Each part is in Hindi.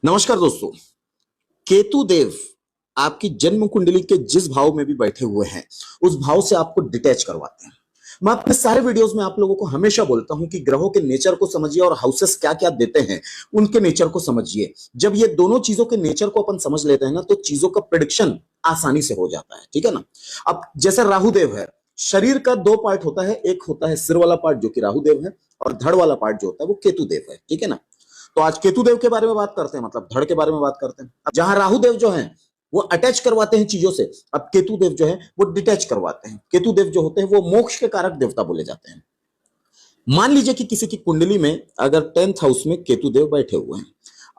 नमस्कार दोस्तों। केतु देव आपकी जन्म कुंडली के जिस भाव में भी बैठे हुए हैं उस भाव से आपको डिटैच करवाते हैं। मैं अपने सारे वीडियोस में आप लोगों को हमेशा बोलता हूं कि ग्रहों के नेचर को समझिए और हाउसेस क्या क्या देते हैं उनके नेचर को समझिए। जब ये दोनों चीजों के नेचर को अपन समझ लेते हैं ना तो चीजों का प्रिडिक्शन आसानी से हो जाता है, ठीक है ना। अब जैसे राहु देव है, शरीर का दो पार्ट होता है, एक होता है सिर वाला पार्ट जो कि राहु देव है और धड़ वाला पार्ट जो होता है वो केतु देव है, ठीक है ना। तो आज केतु देव के बारे में बात करते हैं, मतलब धड़ के बारे में बात करते हैं। अब जहां राहु देव जो है वो अटैच करवाते हैं चीजों से, अब केतु देव जो है वो डिटैच करवाते हैं। केतु देव जो होते हैं वो मोक्ष के कारक देवता बोले जाते हैं। मान लीजिए कि किसी की कुंडली में अगर 10th हाउस में केतु देव बैठे हुए हैं।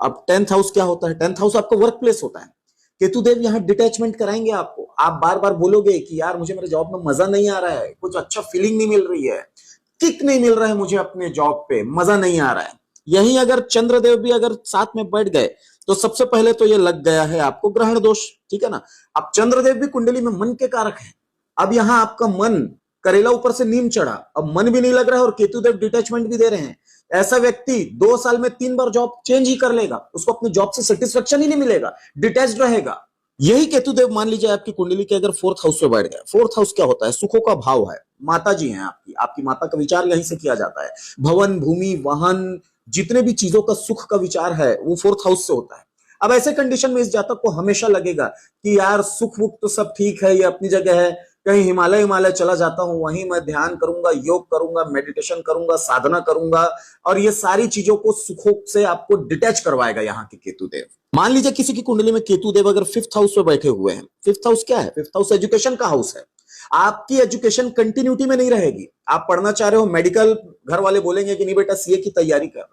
अब 10th हाउस क्या होता है? 10th हाउस आपका वर्क प्लेस होता है। केतु देव यहाँ डिटैचमेंट कराएंगे आपको। आप बार बार बोलोगे कि यार मुझे मेरे जॉब में मजा नहीं आ रहा है, कुछ अच्छा फीलिंग नहीं मिल रही है, किक नहीं मिल रहा है, मुझे अपने जॉब पे मजा नहीं आ रहा है। यहीं अगर चंद्रदेव भी अगर साथ में बैठ गए तो सबसे पहले तो ये लग गया है आपको ग्रहण दोष, ठीक है ना। अब चंद्रदेव भी कुंडली में मन के कारक है। अब यहां आपका मन करेला ऊपर से नीम चढ़ा, अब मन भी नहीं लग रहा है और केतुदेव डिटैचमेंट भी दे रहे हैं। ऐसा व्यक्ति 2 साल में 3 बार जॉब चेंज ही कर लेगा, उसको अपने जॉब से सेटिस्फेक्शन ही नहीं मिलेगा, डिटैच्ड रहेगा। यही केतुदेव मान लीजिए आपकी कुंडली के अगर 4th हाउस पे बैठ गया। 4th हाउस क्या होता है? सुखों का भाव है। माता जी हैं आपकी, आपकी माता का विचार यहीं से किया जाता है। भवन, भूमि, वाहन, जितने भी चीजों का सुख का विचार है वो 4th हाउस से होता है। अब ऐसे कंडीशन में इस जातक को हमेशा लगेगा कि यार सुख वुख तो सब ठीक है, ये अपनी जगह है, कहीं हिमालय हिमालय चला जाता हूं, वहीं मैं ध्यान करूंगा, योग करूंगा, मेडिटेशन करूंगा, साधना करूंगा, और ये सारी चीजों को सुखों से आपको डिटैच करवाएगा यहाँ के केतुदेव। मान लीजिए किसी की कुंडली में केतुदेव अगर 5th हाउस पे बैठे हुए हैं। 5th हाउस क्या है? 5th हाउस एजुकेशन का हाउस है। आपकी एजुकेशन कंटिन्यूटी में नहीं रहेगी। आप पढ़ना चाह रहे हो मेडिकल, घर वाले बोलेंगे कि नहीं बेटा सीए की तैयारी कर।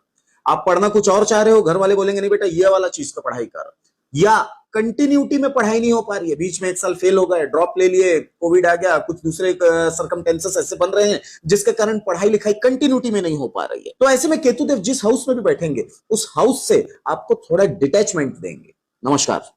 आप पढ़ना कुछ और चाह रहे हो, घर वाले बोलेंगे नहीं बेटा ये वाला चीज का पढ़ाई कर। या कंटिन्यूटी में पढ़ाई नहीं हो पा रही है, बीच में 1 साल फेल हो गए, ड्रॉप ले लिए, कोविड आ गया, कुछ दूसरे सरकमटेंसेस ऐसे बन रहे हैं जिसके कारण पढ़ाई लिखाई कंटिन्यूटी में नहीं हो पा रही है। तो ऐसे में केतुदेव जिस हाउस में भी बैठेंगे उस हाउस से आपको थोड़ा डिटैचमेंट देंगे। नमस्कार।